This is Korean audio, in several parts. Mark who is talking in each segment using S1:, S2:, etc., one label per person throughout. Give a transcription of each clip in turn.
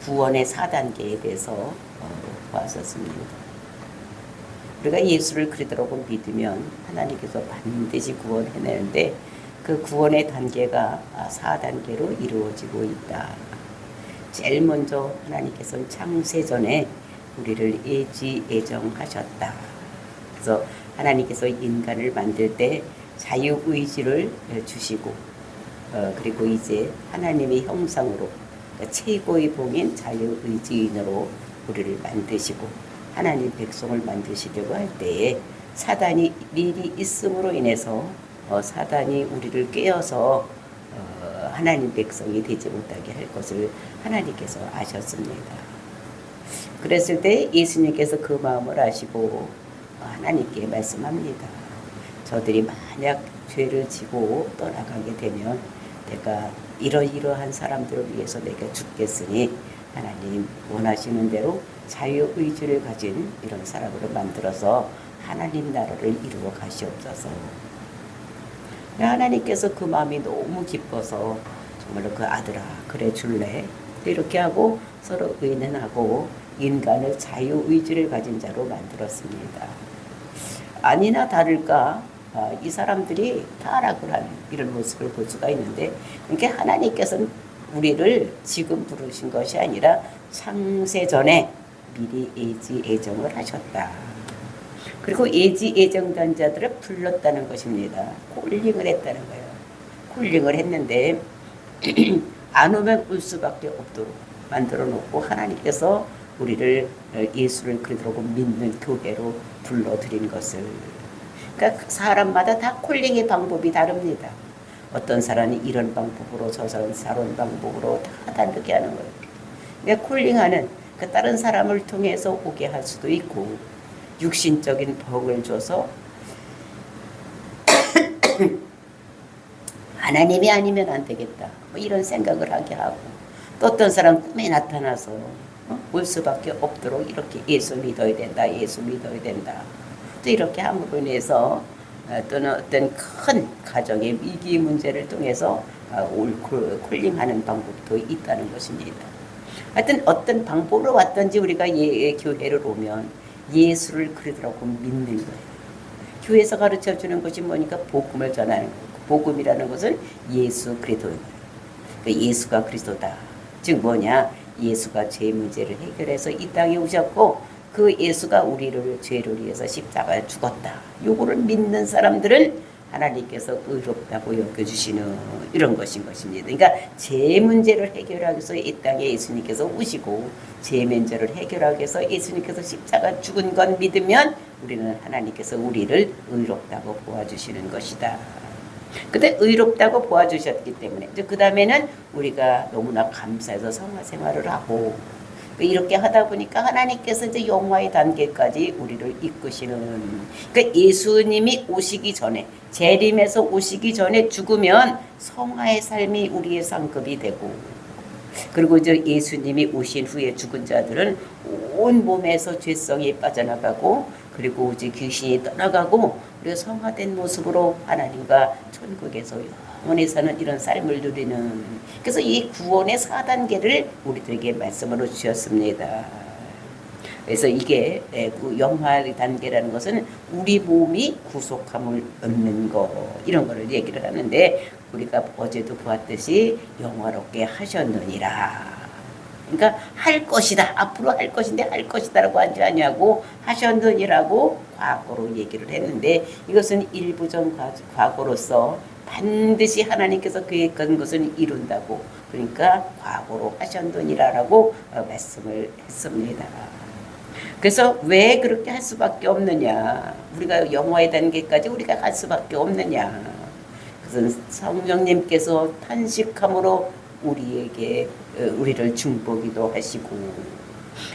S1: 구원의 4단계에 대해서 보았었습니다. 우리가 예수를 그리스도라고 믿으면 하나님께서 반드시 구원해내는데 그 구원의 단계가 4단계로 이루어지고 있다. 제일 먼저 하나님께서는 창세전에 우리를 예지예정하셨다. 그래서 하나님께서 인간을 만들 때 자유의지를 주시고 그리고 이제 하나님의 형상으로 그러니까 최고의 봉인 자유의지인으로 우리를 만드시고 하나님 백성을 만드시려고 할 때에 사단이 미리 있음으로 인해서 사단이 우리를 깨어서 하나님 백성이 되지 못하게 할 것을 하나님께서 아셨습니다. 그랬을 때 예수님께서 그 마음을 아시고 하나님께 말씀합니다. 저들이 만약 죄를 지고 떠나가게 되면 내가 이러이러한 사람들을 위해서 내가 죽겠으니 하나님 원하시는 대로 자유의지를 가진 이런 사람으로 만들어서 하나님 나라를 이루어 가시옵소서. 하나님께서 그 마음이 너무 기뻐서 정말로 그 아들아 그래 줄래? 이렇게 하고 서로 의논하고 인간을 자유의지를 가진 자로 만들었습니다. 아니나 다를까 이 사람들이 타락을 하는 이런 모습을 볼 수가 있는데 그러니까 하나님께서는 우리를 지금 부르신 것이 아니라 창세전에 미리 예지예정을 하셨다. 그리고 예지예정된 자들을 불렀다는 것입니다. 콜링을 했다는 거예요. 콜링을 했는데 안 오면 올 수밖에 없도록 만들어 놓고 하나님께서 우리를 예수를 그리스도로 믿는 교회로 불러들인 것을 그러니까 사람마다 다 콜링의 방법이 다릅니다. 어떤 사람이 이런 방법으로 저 사람은 저런 방법으로 다 다르게 하는 거예요. 그러니까 콜링하는 그 다른 사람을 통해서 오게 할 수도 있고 육신적인 복을 줘서 하나님이 아니면 안 되겠다 뭐 이런 생각을 하게 하고 또 어떤 사람 꿈에 나타나서 올 수밖에 없도록 이렇게 예수 믿어야 된다 예수 믿어야 된다 또 이렇게 함으로 인해서 또는 어떤 큰 가정의 위기 문제를 통해서 콜링하는 방법도 있다는 것입니다. 하여튼 어떤 방법으로 왔든지 우리가 교회를 오면 예수를 그리스도라고 믿는 거예요. 교회에서 가르쳐 주는 것이 뭐니까 복음을 전하는 거고 복음이라는 것은 예수 그리스도예요. 예수가 그리스도다. 즉 뭐냐? 예수가 죄 문제를 해결해서 이 땅에 오셨고 그 예수가 우리를 죄를 위해서 십자가에 죽었다. 요거를 믿는 사람들은 하나님께서 의롭다고 여겨주시는 이런 것인 것입니다. 그러니까 죄 문제를 해결하기 위해서 이 땅에 예수님께서 오시고 죄 문제를 해결하기 위해서 예수님께서 십자가 죽은 건 믿으면 우리는 하나님께서 우리를 의롭다고 보아주시는 것이다. 근데 의롭다고 보아주셨기 때문에 그 다음에는 우리가 너무나 감사해서 성화 생활을 하고 이렇게 하다 보니까 하나님께서 이제 영화의 단계까지 우리를 이끄시는 그러니까 예수님이 오시기 전에 재림에서 오시기 전에 죽으면 성화의 삶이 우리의 상급이 되고 그리고 이제 예수님이 오신 후에 죽은 자들은 온 몸에서 죄성이 빠져나가고 그리고 이제 귀신이 떠나가고 우리가 성화된 모습으로 하나님과 천국에서 영원히 사는 이런 삶을 누리는 그래서 이 구원의 4단계를 우리들에게 말씀으로 주셨습니다. 그래서 이게 영화의 단계라는 것은 우리 몸이 구속함을 얻는 거 이런 거를 얘기를 하는데 우리가 어제도 보았듯이 영화롭게 하셨느니라. 그러니까 할 것이다. 앞으로 할 것인데 할 것이다라고 하지 않냐고 하셨느니라고 과거로 얘기를 했는데 이것은 일부전 과거로서 반드시 하나님께서 계획한 것은 이룬다고 그러니까 과거로 하셨느니라라고 말씀을 했습니다. 그래서 왜 그렇게 할 수밖에 없느냐 우리가 영화의 단계까지 우리가 갈 수밖에 없느냐 그것은 성령님께서 탄식함으로 우리에게 우리를 중보기도 하시고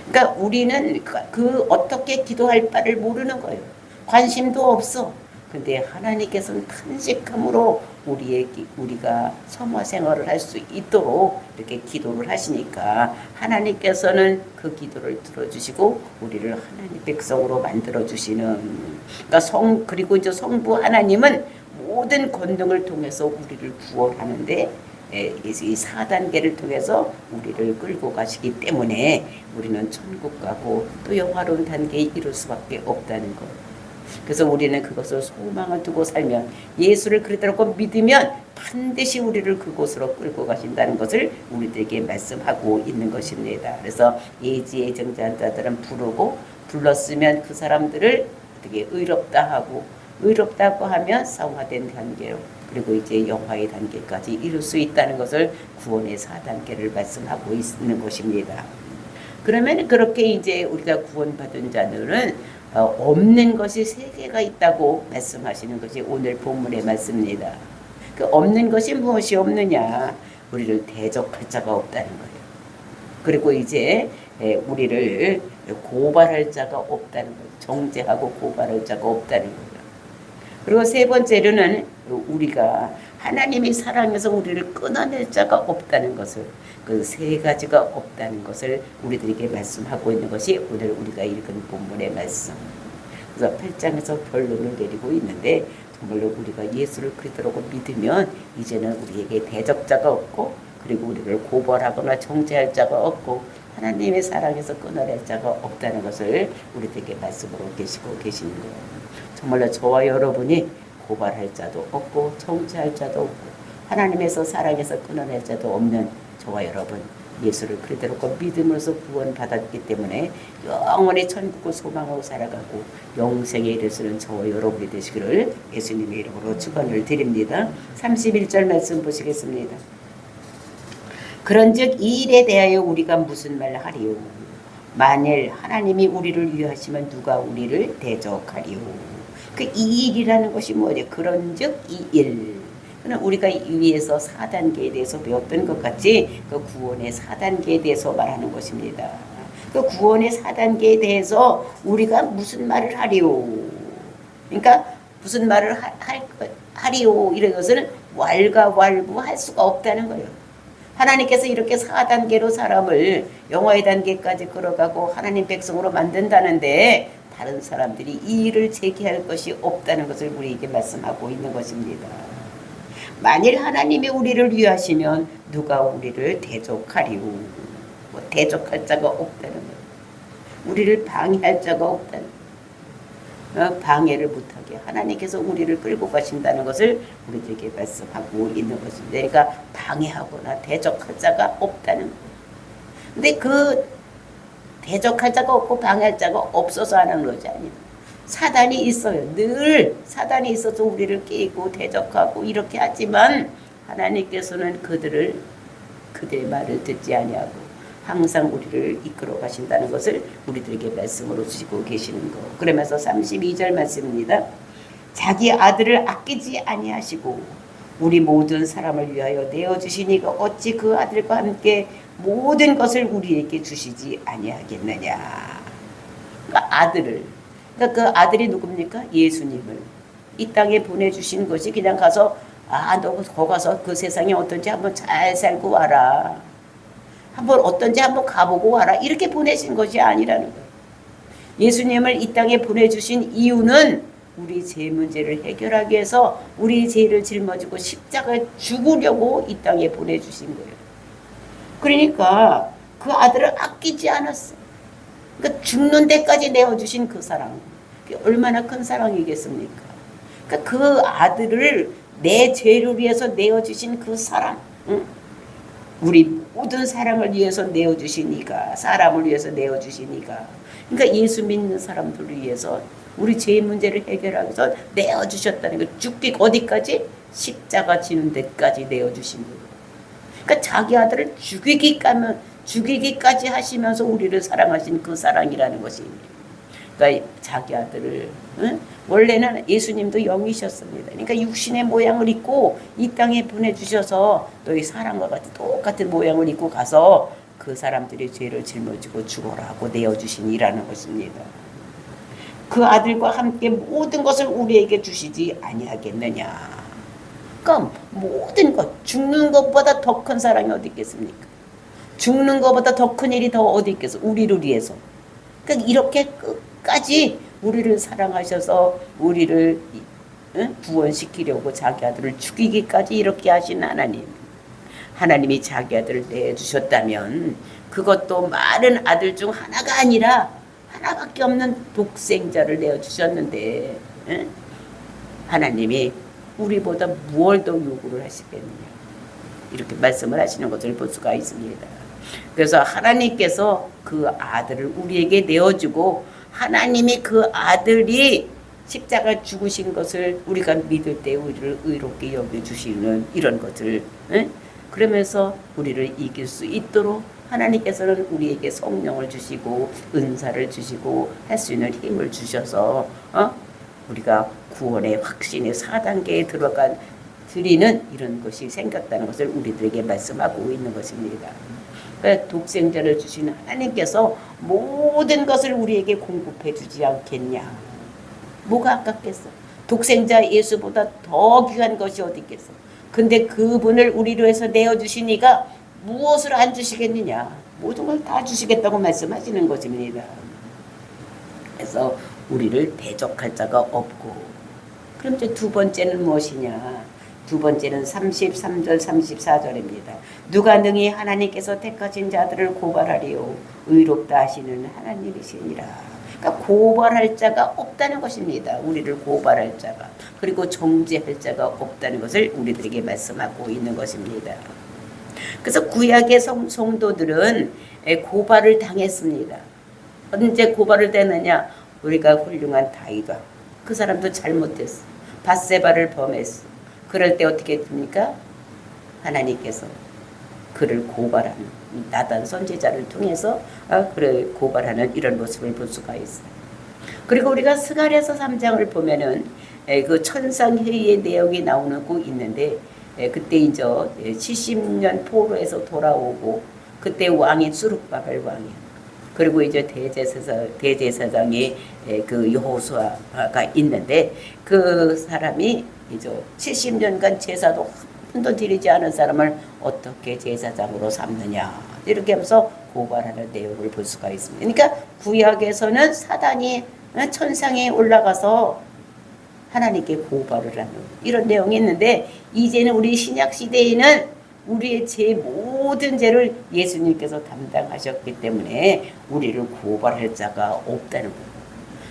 S1: 그러니까 우리는 그 어떻게 기도할 바를 모르는 거예요. 관심도 없어. 근데 하나님께서는 탄식함으로 우리가 성화 생활을 할 수 있도록 이렇게 기도를 하시니까 하나님께서는 그 기도를 들어주시고 우리를 하나님 백성으로 만들어 주시는 그러니까 그리고 이제 성부 하나님은 모든 권능을 통해서 우리를 구원하는데 이 4단계를 통해서 우리를 끌고 가시기 때문에 우리는 천국 가고 또 영화로운 단계에 이룰 수밖에 없다는 것. 그래서 우리는 그것을 소망을 두고 살면, 예수를 그리스도로 믿으면 반드시 우리를 그곳으로 끌고 가신다는 것을 우리들에게 말씀하고 있는 것입니다. 그래서 예지예정자한 자들은 부르고, 불렀으면 그 사람들을 어떻게 의롭다 하고, 의롭다고 하면 성화된 단계로, 그리고 이제 영화의 단계까지 이룰 수 있다는 것을 구원의 4단계를 말씀하고 있는 것입니다. 그러면 그렇게 이제 우리가 구원받은 자들은 없는 것이 3개가 있다고 말씀하시는 것이 오늘 본문의 말씀입니다. 그 없는 것이 무엇이 없느냐? 우리를 대적할 자가 없다는 거예요. 그리고 이제 우리를 고발할 자가 없다는 거예요. 정죄하고 고발할 자가 없다는 거예요. 그리고 3번째로는 우리가 하나님이 사랑해서 우리를 끊어낼 자가 없다는 것을, 그 3가지가 없다는 것을 우리들에게 말씀하고 있는 것이 오늘 우리가 읽은 본문의 말씀. 그래서 8장에서 결론을 내리고 있는데, 정말로 우리가 예수를 그리스도로 믿으면 이제는 우리에게 대적자가 없고, 그리고 우리를 고발하거나 정죄할 자가 없고, 하나님의 사랑에서 끊어낼 자가 없다는 것을 우리들에게 말씀으로 계시고 계시는 거예요. 정말로 저와 여러분이 고발할 자도 없고 정죄할 자도 없고 하나님에서 사랑에서 끊어낼 자도 없는 저와 여러분, 예수를 그리스도로 믿음으로써 구원받았기 때문에 영원히 천국을 소망하고 살아가고 영생에 이를 수 있는 저와 여러분이 되시기를 예수님의 이름으로 축원을 드립니다. 31절 말씀 보시겠습니다. 그런즉 이 일에 대하여 우리가 무슨 말을 하리요? 만일 하나님이 우리를 위하시면 누가 우리를 대적하리요? 그 이 일이라는 것이 뭐냐? 그런즉 이 일. 우리가 위에서 4단계에 대해서 배웠던 것 같이 그 구원의 4단계에 대해서 말하는 것입니다. 그 구원의 4단계에 대해서 우리가 무슨 말을 하리요? 그러니까 무슨 말을 하리요? 이런 것은 왈가왈부할 수가 없다는 거예요. 하나님께서 이렇게 4단계로 사람을 영화의 단계까지 끌어가고 하나님 백성으로 만든다는데 다른 사람들이 이 일을 제기할 것이 없다는 것을 우리에게 말씀하고 있는 것입니다. 만일 하나님이 우리를 위하시면 누가 우리를 대적하리요? 대적할 자가 없다는 거예요. 우리를 방해할 자가 없다는 거예요. 방해를 못하게 하나님께서 우리를 끌고 가신다는 것을 우리들에게 말씀하고 있는 것입니다. 그러니까 방해하거나 대적할 자가 없다는 거예요. 근데 그 대적할 자가 없고 방해할 자가 없어서 하는 것이 아니다. 사단이 있어요. 늘 사단이 있어서 우리를 깨고 대적하고 이렇게 하지만 하나님께서는 그들의 말을 듣지 아니하고 항상 우리를 이끌어 가신다는 것을 우리들에게 말씀으로 주시고 계시는 거. 그러면서 32절 말씀입니다. 자기 아들을 아끼지 아니하시고 우리 모든 사람을 위하여 내어주시니까 어찌 그 아들과 함께 모든 것을 우리에게 주시지 아니하겠느냐. 그러니까 아들을, 그러니까 그 아들이 누굽니까? 예수님을 이 땅에 보내주신 것이 그냥 가서 너 거 가서 그 세상이 어떤지 한번 잘 살고 와라, 한번 어떤지 한번 가보고 와라, 이렇게 보내신 것이 아니라는 거예요. 예수님을 이 땅에 보내주신 이유는 우리 죄 문제를 해결하기 위해서 우리 죄를 짊어지고 십자가에 죽으려고 이 땅에 보내주신 거예요. 그러니까 그 아들을 아끼지 않았어. 그러니까 죽는 데까지 내어주신 그 사랑, 그게 얼마나 큰 사랑이겠습니까? 그러니까 그 아들을 내 죄를 위해서 내어주신 그 사랑, 응? 우리 모든 사랑을 위해서 내어주시니까, 사람을 위해서 내어주시니까, 그러니까 예수 믿는 사람들을 위해서 우리 죄 문제를 해결하기 위해서 내어주셨다는 거. 죽기 어디까지? 십자가 지는 데까지 내어주신 거예요. 그러니까 자기 아들을 죽이기까지 하시면서 우리를 사랑하신 그 사랑이라는 것입니다. 그러니까 자기 아들을, 원래는 예수님도 영이셨습니다. 그러니까 육신의 모양을 입고 이 땅에 보내주셔서 너희 사람과 같은 똑같은 모양을 입고 가서 그 사람들의 죄를 짊어지고 죽어라 하고 내어주신 이라는 것입니다. 그 아들과 함께 모든 것을 우리에게 주시지 아니하겠느냐. 그러니까 모든 것, 죽는 것보다 더 큰 사랑이 어디 있겠습니까? 죽는 것보다 더 큰 일이 더 어디 있겠어? 우리를 위해서. 그러니까 이렇게 끝까지 우리를 사랑하셔서 우리를 구원시키려고 자기 아들을 죽이기까지 이렇게 하신 하나님. 하나님이 자기 아들을 내주셨다면 그것도 많은 아들 중 하나가 아니라 하나밖에 없는 독생자를 내어주셨는데 하나님이 우리보다 무엇을 더 요구를 하시겠느냐 이렇게 말씀을 하시는 것을 볼 수가 있습니다. 그래서 하나님께서 그 아들을 우리에게 내어주고 하나님이 그 아들이 십자가 죽으신 것을 우리가 믿을 때 우리를 의롭게 여겨주시는 이런 것을 그러면서 우리를 이길 수 있도록 하나님께서는 우리에게 성령을 주시고 은사를 주시고 할 수 있는 힘을 주셔서 우리가 구원의 확신의 4단계에 들어간 드리는 이런 것이 생겼다는 것을 우리들에게 말씀하고 있는 것입니다. 그러니까 독생자를 주신 하나님께서 모든 것을 우리에게 공급해 주지 않겠냐. 뭐가 아깝겠어. 독생자 예수보다 더 귀한 것이 어디 있겠어. 근데 그분을 우리로 해서 내어주시니까 무엇을 안 주시겠느냐. 모든 걸 다 주시겠다고 말씀하시는 것입니다. 그래서 우리를 대적할 자가 없고, 그럼 이제 두 번째는 무엇이냐. 두 번째는 33절 34절입니다. 누가 능히 하나님께서 택하신 자들을 고발하리요 의롭다 하시는 하나님이시니라. 그러니까 고발할 자가 없다는 것입니다. 우리를 고발할 자가. 그리고 정죄할 자가 없다는 것을 우리들에게 말씀하고 있는 것입니다. 그래서 구약의 성도들은 고발을 당했습니다. 언제 고발을 당했느냐. 우리가 훌륭한 다윗왕. 그 사람도 잘못했어. 밧세바를 범했어. 그럴 때 어떻게 됩니까? 하나님께서 그를 고발하는 나단 선지자를 통해서 그를 고발하는 이런 모습을 볼 수가 있어요. 그리고 우리가 스가랴서 3장을 보면은 그 천상회의의 내용이 나오고 있는데 그때 이제 70년 포로에서 돌아오고 그때 왕이 수룹바벨 왕이에요. 그리고 이제 대제사장이 그 여호수아가 있는데 그 사람이 이제 70년간 제사도 한 번도 드리지 않은 사람을 어떻게 제사장으로 삼느냐 이렇게 하면서 고발하는 내용을 볼 수가 있습니다. 그러니까 구약에서는 사단이 천상에 올라가서 하나님께 고발을 하는 이런 내용이 있는데 이제는 우리 신약 시대에는 우리의 죄 모든 죄를 예수님께서 담당하셨기 때문에 우리를 고발할 자가 없다는 거예요.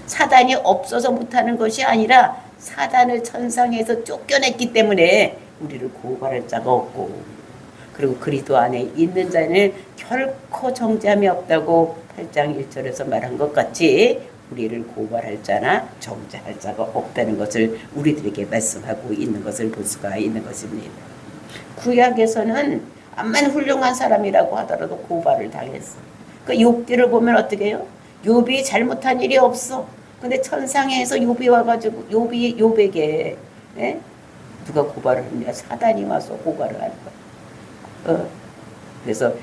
S1: 사단이 없어서 못하는 것이 아니라 사단을 천상에서 쫓겨냈기 때문에 우리를 고발할 자가 없고 그리고 그리스도 안에 있는 자는 결코 정죄함이 없다고 8장 1절에서 말한 것 같이 우리를 고발할 자나 정죄할 자가 없다는 것을 우리들에게 말씀하고 있는 것을 볼 수가 있는 것입니다. 구약에서는 암만 훌륭한 사람이라고 하더라도 고발을 당했어. 그 욥기를 보면 어떻게 해요? 욥이 잘못한 일이 없어. 근데 천상에서 욥이 와가지고 욥에게 누가 고발을 했냐? 사단이 와서 고발을 하는 거야. 그래서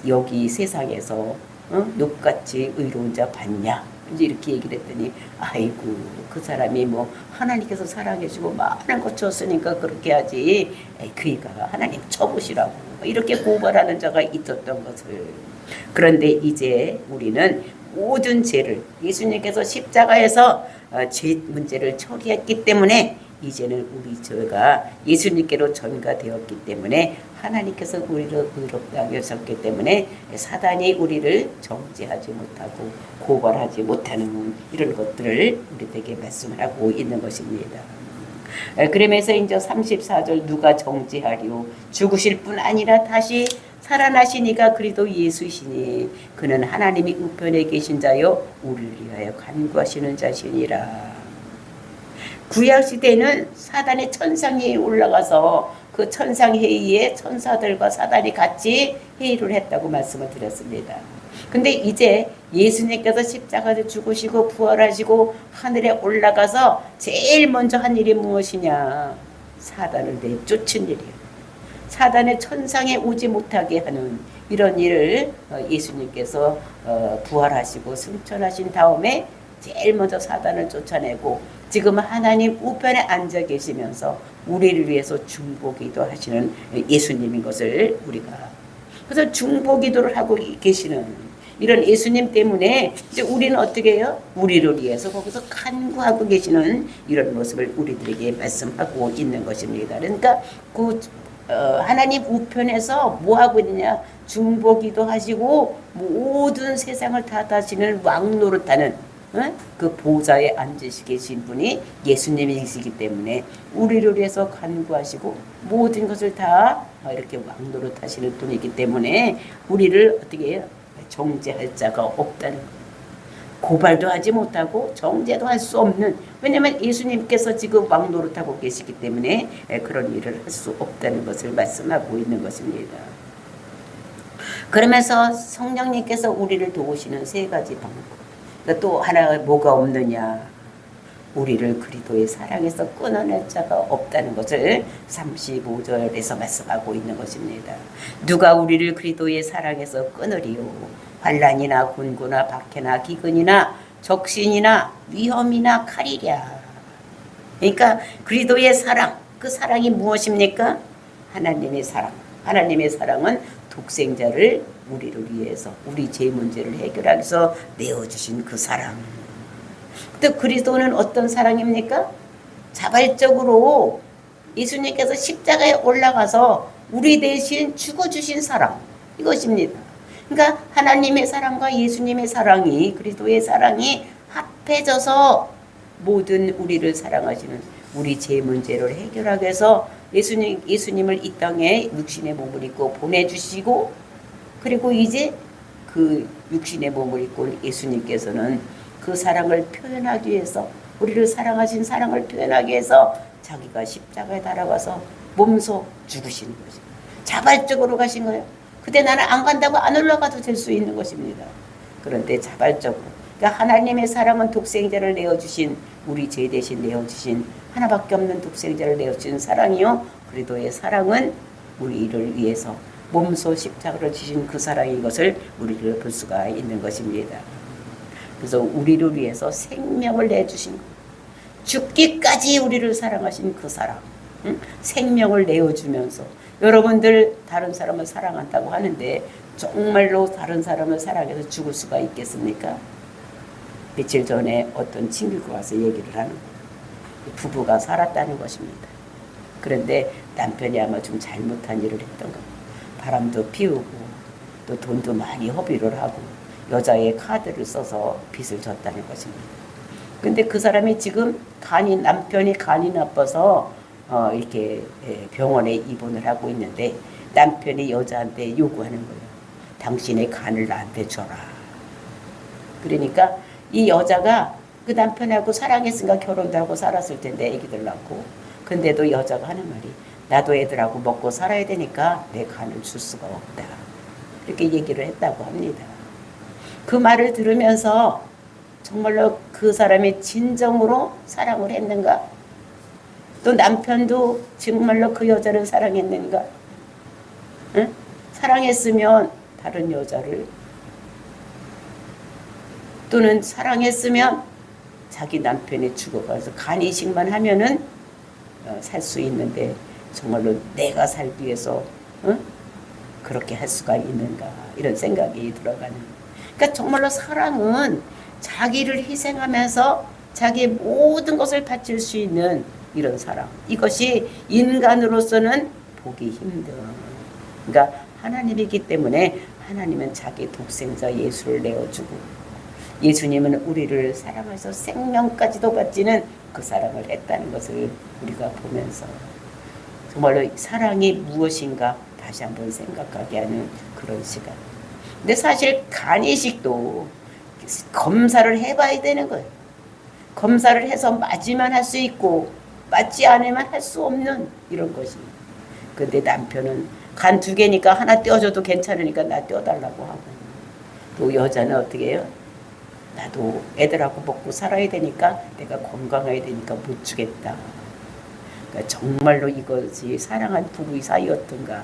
S1: 여기 세상에서 욥같이 의로운 자 봤냐? 이제 이렇게 얘기를 했더니 아이고 그 사람이 뭐 하나님께서 사랑해주고 많은 거 줬으니까 그렇게 하지 그이가 하나님 쳐보시라고 이렇게 고발하는 자가 있었던 것을. 그런데 이제 우리는 모든 죄를 예수님께서 십자가에서 죄 문제를 처리했기 때문에 이제는 우리 죄가 예수님께로 전가되었기 때문에 하나님께서 우리를 의롭다 하셨기 때문에 사단이 우리를 정죄하지 못하고 고발하지 못하는 이런 것들을 우리에게 말씀을 하고 있는 것입니다. 그러면서 이제 34절 누가 정죄하리요 죽으실 뿐 아니라 다시 살아나시니가 그리스도 예수시니 그는 하나님이 우편에 계신 자요 우리를 위하여 간구하시는 자시니라. 구약시대는 사단의 천상회의에 올라가서 그 천상회의에 천사들과 사단이 같이 회의를 했다고 말씀을 드렸습니다. 근데 이제 예수님께서 십자가에 죽으시고 부활하시고 하늘에 올라가서 제일 먼저 한 일이 무엇이냐? 사단을 내쫓은 일이에요. 사단의 천상에 오지 못하게 하는 이런 일을 예수님께서 부활하시고 승천하신 다음에 제일 먼저 사단을 쫓아내고 지금 하나님 우편에 앉아 계시면서 우리를 위해서 중보기도 하시는 예수님인 것을 우리가 그래서 중보기도를 하고 계시는 이런 예수님 때문에 이제 우리는 어떻게 해요? 우리를 위해서 거기서 간구하고 계시는 이런 모습을 우리들에게 말씀하고 있는 것입니다. 그러니까 그 하나님 우편에서 뭐 하고 있느냐? 중보기도 하시고 모든 세상을 다 다스리는 왕 노릇하는 그 보좌에 앉으시 계신 분이 예수님이시기 때문에 우리를 위해서 간구하시고 모든 것을 다 이렇게 왕 노릇하시는 분이기 때문에 우리를 어떻게 해요? 정죄할 자가 없다는 거예요. 고발도 하지 못하고 정죄도 할 수 없는, 왜냐하면 예수님께서 지금 왕 노릇하고 계시기 때문에 그런 일을 할 수 없다는 것을 말씀하고 있는 것입니다. 그러면서 성령님께서 우리를 도우시는 세 가지 방법. 그러니까 또 하나가 뭐가 없느냐? 우리를 그리스도의 사랑에서 끊어낼 자가 없다는 것을 35절에서 말씀하고 있는 것입니다. 누가 우리를 그리스도의 사랑에서 끊으리요? 환난이나 곤고나 박해나 기근이나 적신이나 위험이나 칼이랴. 그러니까 그리스도의 사랑, 그 사랑이 무엇입니까? 하나님의 사랑. 하나님의 사랑은 독생자를 우리를 위해서 우리 죄 문제를 해결하기 위해서 내어주신 그 사랑. 또 그리스도는 어떤 사랑입니까? 자발적으로 예수님께서 십자가에 올라가서 우리 대신 죽어주신 사랑, 이것입니다. 그러니까 하나님의 사랑과 예수님의 사랑이, 그리스도의 사랑이 합해져서 모든 우리를 사랑하시는 우리 죄 문제를 해결하기 위해서 예수님을 이 땅에 육신의 몸을 입고 보내주시고, 그리고 이제 그 육신의 몸을 입고 예수님께서는 그 사랑을 표현하기 위해서, 우리를 사랑하신 사랑을 표현하기 위해서 자기가 십자가에 달아가서 몸소 죽으시는 거죠. 자발적으로 가신 거예요. 그때 나는 안 간다고 안 올라가도 될 수 있는 것입니다. 그런데 자발적으로, 그러니까 하나님의 사랑은 독생자를 내어주신, 우리 죄 대신 내어주신 하나밖에 없는 독생자를 내어주신 사랑이요, 그리스도의 사랑은 우리를 위해서 몸소 십자가를 지신 그 사랑인 것을 우리를 볼 수가 있는 것입니다. 그래서 우리를 위해서 생명을 내주신 것, 죽기까지 우리를 사랑하신 그 사랑, 생명을 내어주면서, 여러분들 다른 사람을 사랑한다고 하는데 정말로 다른 사람을 사랑해서 죽을 수가 있겠습니까? 며칠 전에 어떤 친구가 와서 얘기를 하는 거예요. 부부가 살았다는 것입니다. 그런데 남편이 아마 좀 잘못한 일을 했던 거예요. 바람도 피우고 또 돈도 많이 허비를 하고 여자의 카드를 써서 빚을 졌다는 것입니다. 근데 그 사람이 지금 남편이 간이 나빠서 이렇게 병원에 입원을 하고 있는데, 남편이 여자한테 요구하는 거예요. 당신의 간을 나한테 줘라. 그러니까 이 여자가 그 남편하고 사랑했으니까 결혼도 하고 살았을 텐데, 애기들 낳고. 근데도 여자가 하는 말이, 나도 애들하고 먹고 살아야 되니까 내 간을 줄 수가 없다. 이렇게 얘기를 했다고 합니다. 그 말을 들으면서 정말로 그 사람이 진정으로 사랑을 했는가? 또 남편도 정말로 그 여자를 사랑했는가? 응? 사랑했으면 다른 여자를, 또는 사랑했으면 자기 남편이 죽어가서 간 이식만 하면은 살 수 있는데, 정말로 내가 살기 위해서 그렇게 할 수가 있는가, 이런 생각이 들어가는. 그러니까 정말로 사랑은 자기를 희생하면서 자기의 모든 것을 바칠 수 있는 이런 사랑, 이것이 인간으로서는 보기 힘든. 그러니까 하나님이기 때문에 하나님은 자기 독생자 예수를 내어주고, 예수님은 우리를 사랑해서 생명까지도 바치는 그 사랑을 했다는 것을 우리가 보면서 정말로 사랑이 무엇인가 다시 한번 생각하게 하는 그런 시간. 근데 사실 간이식도 검사를 해봐야 되는 거예요. 검사를 해서 맞으면 할 수 있고 맞지 않으면 할 수 없는 이런 것입니다. 근데 남편은 간 2개니까 하나 떼어줘도 괜찮으니까 나 떼어달라고 하고, 또 여자는 어떻게 해요? 나도 애들하고 먹고 살아야 되니까, 내가 건강해야 되니까 못 주겠다. 그러니까 정말로 이것이 사랑한 부부의 사이였던가,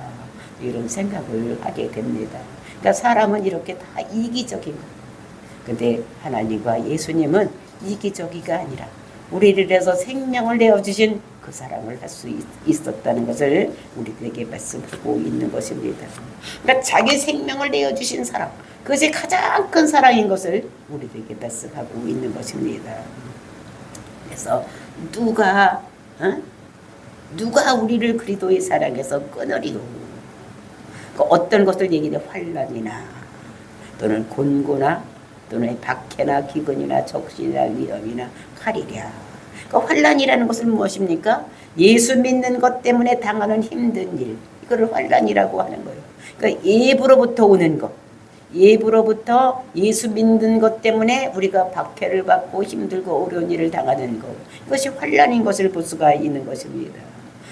S1: 이런 생각을 하게 됩니다. 그러니까 사람은 이렇게 다 이기적인 거예요. 근데 하나님과 예수님은 이기적이가 아니라 우리를 위해서 생명을 내어주신 그 사랑을 할 수 있었다는 것을 우리에게 말씀하고 있는 것입니다. 그러니까 자기 생명을 내어주신 사랑, 그것이 가장 큰 사랑인 것을 우리에게 말씀하고 있는 것입니다. 그래서 누가 누가 우리를 그리스도의 사랑에서 끊으리요. 그 어떤 것을 얘기해 환난이나 또는 곤고나 또는 박해나 기근이나 적신이나 위험이나 칼이랴. 그 환난이라는 것은 무엇입니까? 예수 믿는 것 때문에 당하는 힘든 일, 이거를 환난이라고 하는 거예요. 그러니까 예부로부터 오는 것, 예부로부터 예수 믿는 것 때문에 우리가 박해를 받고 힘들고 어려운 일을 당하는 것, 이것이 환난인 것을 볼 수가 있는 것입니다.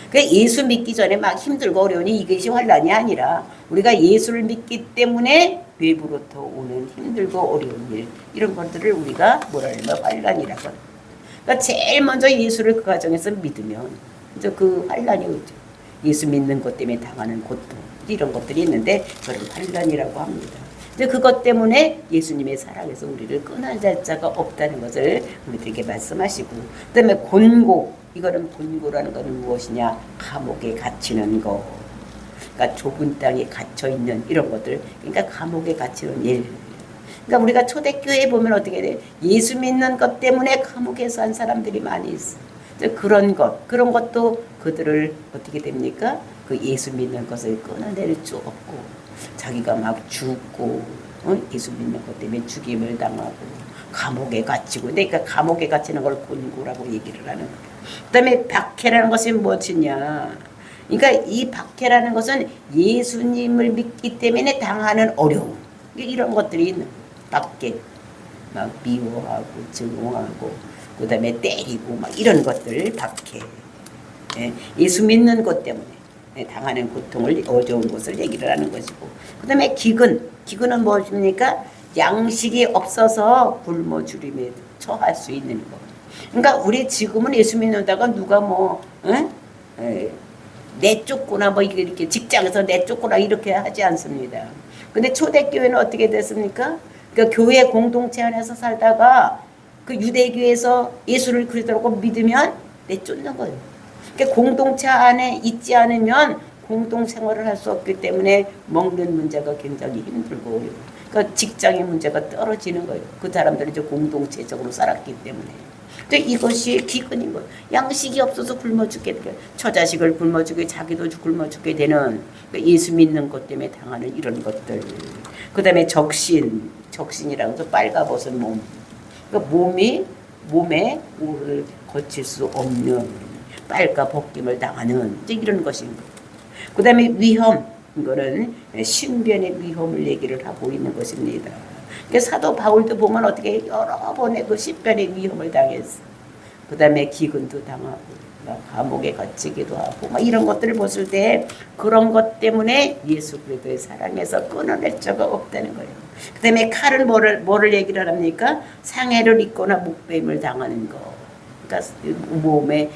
S1: 그러니까 예수 믿기 전에 막 힘들고 어려우니 이것이 환난이 아니라 우리가 예수를 믿기 때문에 외부로부터 오는 힘들고 어려운 일, 이런 것들을 우리가 뭐라 하면 환난이라고 합니다. 그러니까 제일 먼저 예수를 그 과정에서 믿으면 이제 그 환난이 오죠. 예수 믿는 것 때문에 당하는 고통, 이런 것들이 있는데 그걸 환난이라고 합니다. 이제 그것 때문에 예수님의 사랑에서 우리를 끊어낼 자가 없다는 것을 우리들에게 말씀하시고, 그다음에 곤고, 이거는 곤고라는 것은 무엇이냐? 감옥에 갇히는 거. 그러니까 좁은 땅에 갇혀 있는 이런 것들. 그러니까 감옥에 갇히는 일. 그러니까 우리가 초대교회에 보면 어떻게 돼? 예수 믿는 것 때문에 감옥에서 한 사람들이 많이 있어. 그런 것도 그들을 어떻게 됩니까? 그 예수 믿는 것을 끊어낼 수 없고, 자기가 막 죽고, 예수 믿는 것 때문에 죽임을 당하고, 감옥에 갇히고, 그러니까 감옥에 갇히는 걸 곤고라고 얘기를 하는 거예요. 그 다음에 박해라는 것이 무엇이냐? 그러니까 이 박해라는 것은 예수님을 믿기 때문에 당하는 어려움, 이런 것들이 있는 거예요. 박해, 막 미워하고 증오하고 그 다음에 때리고 막 이런 것들 박해. 예수 믿는 것 때문에 당하는 고통을, 어려운 것을 얘기를 하는 것이고, 그 다음에 기근은 무엇입니까? 양식이 없어서 굶어 죽임에 처할 수 있는 것. 그러니까 우리 지금은 예수 믿는다가 누가 내쫓거나 뭐 이렇게 직장에서 내쫓거나 이렇게 하지 않습니다. 근데 초대교회는 어떻게 됐습니까? 그러니까 교회 공동체 안에서 살다가 그 유대교회에서 예수를 그리스도라고 믿으면 내쫓는 거예요. 그러니까 공동체 안에 있지 않으면 공동생활을 할 수 없기 때문에 먹는 문제가 굉장히 힘들고 어려워요. 그러니까 직장의 문제가 떨어지는 거예요. 그 사람들이 이제 공동체적으로 살았기 때문에. 이것이 기근인 거예요. 양식이 없어서 굶어 죽게 돼요. 처자식을 굶어 죽게, 자기도 굶어 죽게 되는, 그러니까 예수 믿는 것 때문에 당하는 이런 것들. 그 다음에 적신이라고 해서 빨가벗은 몸. 그러니까 몸에 오를 거칠 수 없는 빨가 벗김을 당하는 이런 것인 거예요. 그 다음에 위험, 이거는 신변의 위험을 얘기를 하고 있는 것입니다. 그러니까 사도 바울도 보면 어떻게 여러 번의 그 신변의 위험을 당했어. 그 다음에 기근도 당하고, 감옥에 갇히기도 하고, 막 이런 것들을 봤을 때 그런 것 때문에 예수 그리스도의 사랑에서 끊어낼 자가 없다는 거예요. 그 다음에 칼은 뭐를 얘기를 합니까? 상해를 입거나 목베임을 당하는 거. 그러니까 몸에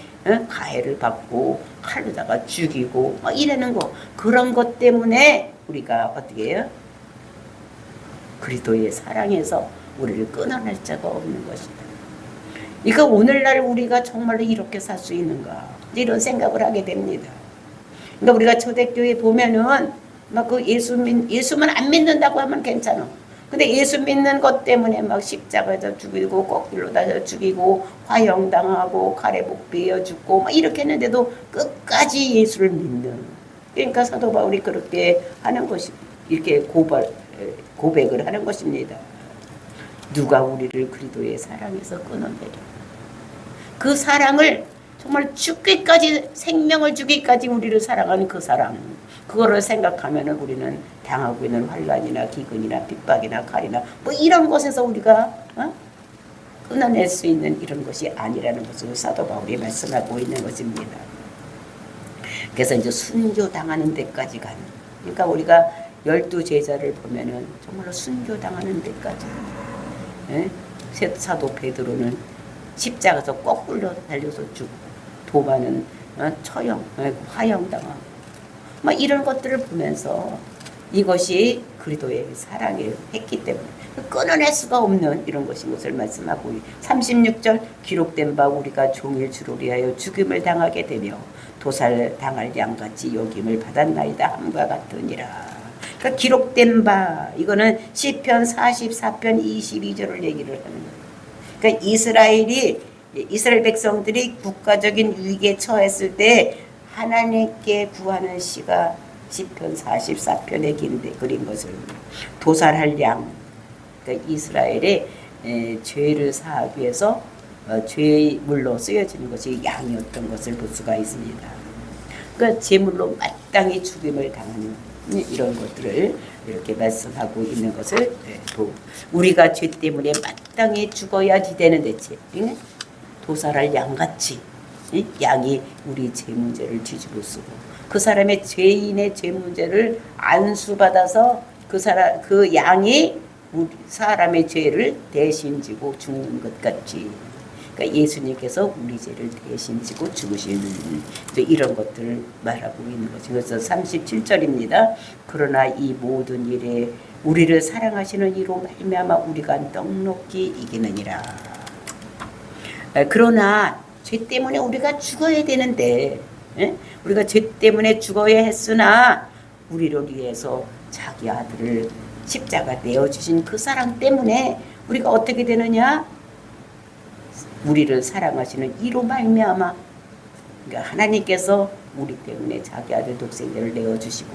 S1: 가해를 받고 칼로다가 죽이고 막 이러는 거. 그런 것 때문에 우리가 어떻게 해요? 그리스도의 사랑에서 우리를 끊어낼 자가 없는 것이다. 이거 오늘날 우리가 정말로 이렇게 살 수 있는가? 이런 생각을 하게 됩니다. 그러니까 우리가 초대교회 보면은 막 그 예수만 안 믿는다고 하면 괜찮아. 근데 예수 믿는 것 때문에 막 십자가에서 죽이고 거꾸로다 죽이고 화형당하고 칼에 목 베어 죽고 막 이렇게 했는데도 끝까지 예수를 믿는. 그러니까 사도 바울이 그렇게 하는 것이, 이렇게 고백을 하는 것입니다. 누가 우리를 그리스도의 사랑에서 끊어내려. 그 사랑을 정말 죽기까지, 생명을 주기까지 우리를 사랑하는 그 사랑, 그거를 생각하면 우리는 당하고 있는 환난이나 기근이나 핍박이나 칼이나 뭐 이런 것에서 우리가 끊어낼 수 있는 이런 것이 아니라는 것을 사도 바울이 말씀하고 있는 것입니다. 그래서 이제 순교당하는 데까지 가는, 그러니까 우리가 12제자를 보면은 정말로 순교당하는 데까지. 사도 베드로는 십자가에서 거꾸로 달려서 죽고, 도마는 화형당하고, 막 이런 것들을 보면서 이것이 그리스도의 사랑을 했기 때문에 끊어낼 수가 없는 이런 것인 것을 말씀하고, 36절 기록된 바 우리가 종일 주를 위하여 죽임을 당하게 되며 도살 당할 양같이 여김을 받았나이다 함과 같으니라. 그러니까 기록된 바, 이거는 시편 44편 22절을 얘기를 하는 거예요. 그러니까 이스라엘 백성들이 국가적인 위기에 처했을 때 하나님께 구하는 씨가 시편 44편에 그린 것을 도살할 양, 그러니까 이스라엘의 죄를 사하기 위해서 죄의 물로 쓰여지는 것이 양이었던 것을 볼 수가 있습니다. 그러니까 제물로 마땅히 죽임을 당하는 이런 것들을 이렇게 말씀하고 있는 것을 우리가 죄 때문에 마땅히 죽어야지 되는데 도살할 양같이 양이 우리 죄 문제를 뒤집어 쓰고 그 사람의 죄인의 죄 문제를 안수받아서 그 양이 우리 사람의 죄를 대신 지고 죽는 것 같이, 그러니까 예수님께서 우리 죄를 대신 지고 죽으시는 이런 것들을 말하고 있는 거죠. 그래서 37절입니다. 그러나 이 모든 일에 우리를 사랑하시는 이로 말미암아 우리가 넉넉히 이기느니라. 그러나 죄 때문에 우리가 죽어야 되는데, 우리가 죄 때문에 죽어야 했으나 우리를 위해서 자기 아들을 십자가 내어주신 그 사랑 때문에 우리가 어떻게 되느냐? 우리를 사랑하시는 이로 말미암아, 그러니까 하나님께서 우리 때문에 자기 아들 독생자를 내어주시고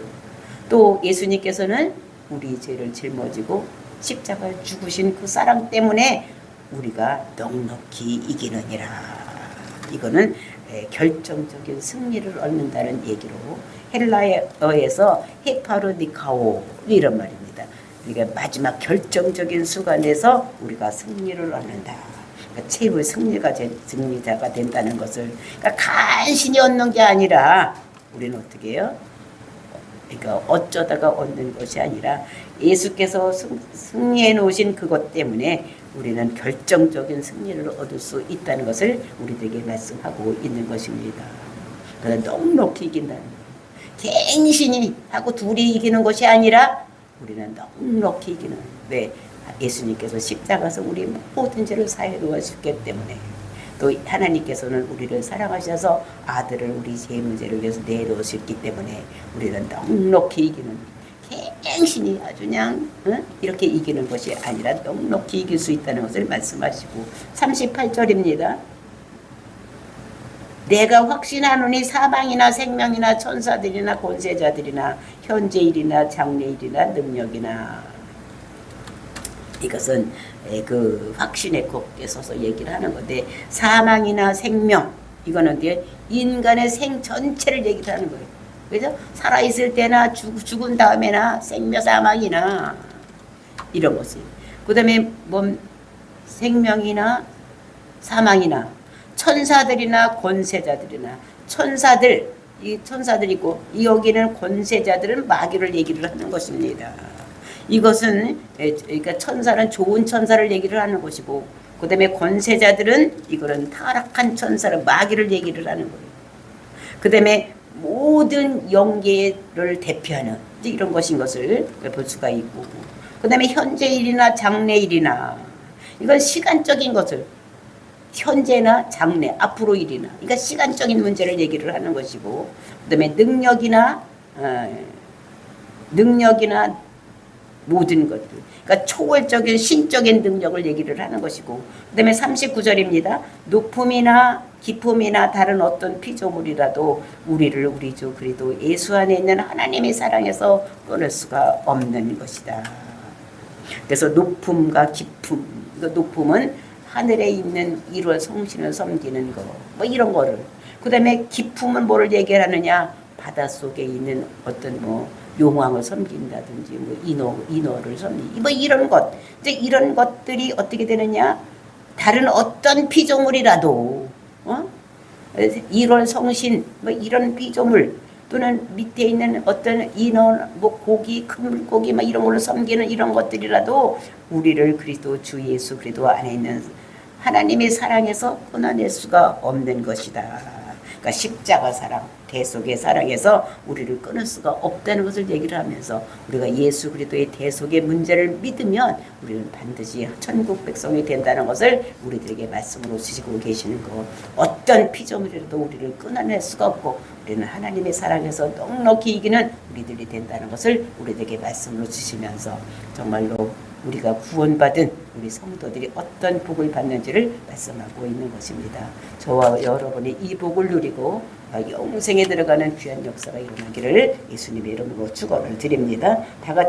S1: 또 예수님께서는 우리 죄를 짊어지고 십자가에 죽으신 그 사랑 때문에 우리가 넉넉히 이기느니라. 이거는 결정적인 승리를 얻는다는 얘기로 헬라어에서 헤파르니카오 이런 말입니다. 그러니까 마지막 결정적인 순간에서 우리가 승리를 얻는다. 그러니까 최후의 승리자가 된다는 것을, 그러니까 간신히 얻는 게 아니라 우리는 어떻게 해요? 그러니까 어쩌다가 얻는 것이 아니라 예수께서 승리해 놓으신 그것 때문에 우리는 결정적인 승리를 얻을 수 있다는 것을 우리들에게 말씀하고 있는 것입니다. 그래서 넉넉히 이긴다는 거예요. 갱신이 하고 둘이 이기는 것이 아니라 우리는 넉넉히 이기는. 왜? 예수님께서 십자가에서 우리 모든 죄를 사해 놓으셨기 때문에, 또 하나님께서는 우리를 사랑하셔서 아들을 우리 죄 문제를 위해서 내놓으셨기 때문에 우리는 넉넉히 이기는, 갱신이 아주 그냥 이렇게 이기는 것이 아니라 넉넉히 이길 수 있다는 것을 말씀하시고 38절입니다. 내가 확신하노니 사방이나 생명이나 천사들이나 권세자들이나 현재일이나 장래일이나 능력이나, 이것은 그 확신의 곡에 서서 얘기를 하는 건데, 사망이나 생명, 이거는 인간의 생 전체를 얘기를 하는 거예요. 그죠? 살아있을 때나 죽은 다음에나 생명, 사망이나 이런 것이, 그 다음에 생명이나 사망이나 천사들이나 권세자들이나, 천사들, 이 천사들 있고 여기는 권세자들은 마귀를 얘기를 하는 것입니다. 이것은 그러니까 천사는 좋은 천사를 얘기를 하는 것이고, 그 다음에 권세자들은 이거는 타락한 천사를, 마귀를 얘기를 하는 거예요. 그 다음에 모든 영계를 대표하는 이런 것인 것을 볼 수가 있고, 그 다음에 현재일이나 장래일이나, 이건 시간적인 것을, 현재나 장래, 앞으로 일이나, 그러니까 시간적인 문제를 얘기를 하는 것이고, 그 다음에 능력이나 모든 것들, 그러니까 초월적인 신적인 능력을 얘기를 하는 것이고, 그 다음에 39절입니다. 높음이나 깊음이나 다른 어떤 피조물이라도 우리를 우리 주 그리스도 예수 안에 있는 하나님의 사랑에서 끊을 수가 없는 것이다. 그래서 높음과 깊음, 높음은 하늘에 있는 1월 성신을 섬기는 거, 이런 거를, 그 다음에 깊음은 뭐를 얘기하느냐, 바닷속에 있는 어떤 용왕을 섬긴다든지 인어를 섬기, 이런 것, 이제 이런 것들이 어떻게 되느냐, 다른 어떤 피조물이라도 1월 성신 이런 피조물, 또는 밑에 있는 어떤 인어, 고기, 큰 물고기 이런 걸로 섬기는 이런 것들이라도 우리를 그리스도 주 예수 그리스도 안에 있는 하나님의 사랑에서 끊어낼 수가 없는 것이다. 그러니까 십자가 사랑, 대속의 사랑에서 우리를 끊을 수가 없다는 것을 얘기를 하면서, 우리가 예수 그리스도의 대속의 문제를 믿으면 우리는 반드시 천국 백성이 된다는 것을 우리들에게 말씀으로 주시고 계시는 것. 어떤 피조물이라도 우리를 끊어낼 수가 없고 우리는 하나님의 사랑에서 넉넉히 이기는 우리들이 된다는 것을 우리들에게 말씀으로 주시면서, 정말로 우리가 구원받은 우리 성도들이 어떤 복을 받는지를 말씀하고 있는 것입니다. 저와 여러분이 이 복을 누리고 영생에 들어가는 귀한 역사가 일어나기를 예수님의 이름으로 축원을 드립니다. 다 같이